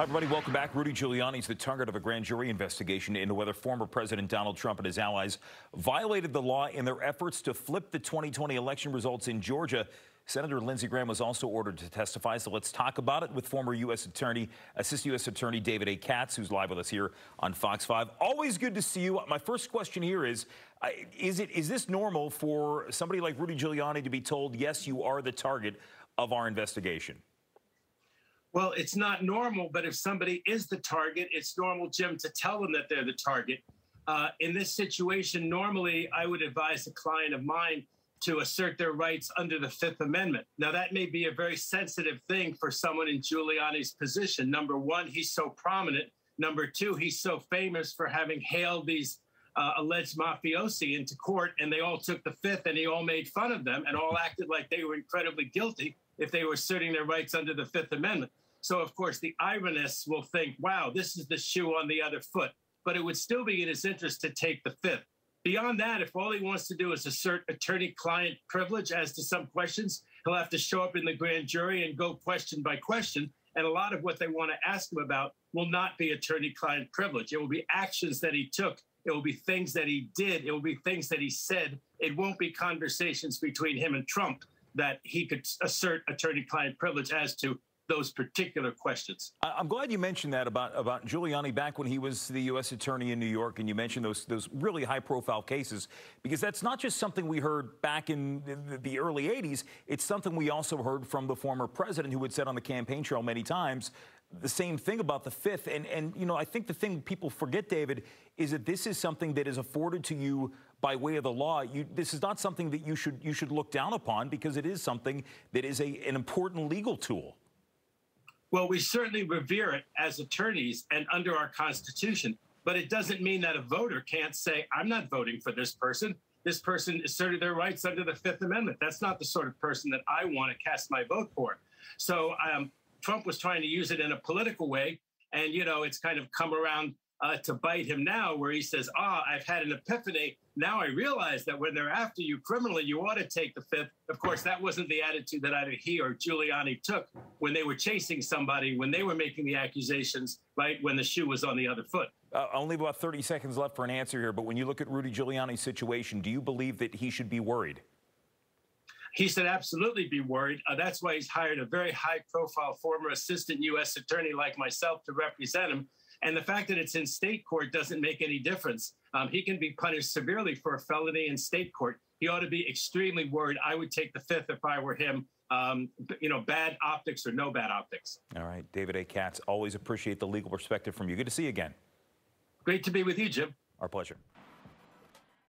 Hi, everybody. Welcome back. Rudy Giuliani is the target of a grand jury investigation into whether former President Donald Trump and his allies violated the law in their efforts to flip the 2020 election results in Georgia. Senator Lindsey Graham was also ordered to testify, so let's talk about it with former Assistant U.S. Attorney David A. Katz, who's live with us here on Fox 5. Always good to see you. My first question here is this normal for somebody like Rudy Giuliani to be told, yes, you are the target of our investigation? Well, it's not normal, but if somebody is the target, it's normal, Jim, to tell them that they're the target. In this situation, normally I would advise a client of mine to assert their rights under the Fifth Amendment. Now, that may be a very sensitive thing for someone in Giuliani's position. Number one, he's so prominent. Number two, he's so famous for having hailed these alleged mafiosi into court, and they all took the Fifth, and he all made fun of them and all acted like they were incredibly guilty if they were asserting their rights under the Fifth Amendment. So, of course, the ironists will think, wow, this is the shoe on the other foot. But it would still be in his interest to take the Fifth. Beyond that, if all he wants to do is assert attorney-client privilege as to some questions, he'll have to show up in the grand jury and go question by question. And a lot of what they want to ask him about will not be attorney-client privilege. It will be actions that he took. It will be things that he did. It will be things that he said. It won't be conversations between him and Trump that he could assert attorney-client privilege as to those particular questions. I'm glad you mentioned that about Giuliani back when he was the U.S. Attorney in New York, and you mentioned those really high-profile cases, because that's not just something we heard back in the early 80s. It's something we also heard from the former president, who had said on the campaign trail many times the same thing about the Fifth. And you know, I think the thing people forget, David, is that this is something that is afforded to you by way of the law. This is not something that you should look down upon, because it is something that is an important legal tool. Well, we certainly revere it as attorneys and under our Constitution, but it doesn't mean that a voter can't say, I'm not voting for this person. This person asserted their rights under the Fifth Amendment. That's not the sort of person that I want to cast my vote for. So Trump was trying to use it in a political way, and, you know, it's kind of come around to bite him now, where he says, I've had an epiphany. Now I realize that when they're after you criminally, you ought to take the Fifth. Of course, that wasn't the attitude that either he or Giuliani took when they were chasing somebody, when they were making the accusations, right, when the shoe was on the other foot. Only about 30 seconds left for an answer here, but when you look at Rudy Giuliani's situation, do you believe that he should be worried? He should absolutely be worried. That's why he's hired a very high-profile former assistant U.S. attorney like myself to represent him. And the fact that it's in state court doesn't make any difference. He can be punished severely for a felony in state court. He ought to be extremely worried. I would take the Fifth if I were him. You know, bad optics or no bad optics. All right. David A. Katz, always appreciate the legal perspective from you. Good to see you again. Great to be with you, Jim. Our pleasure.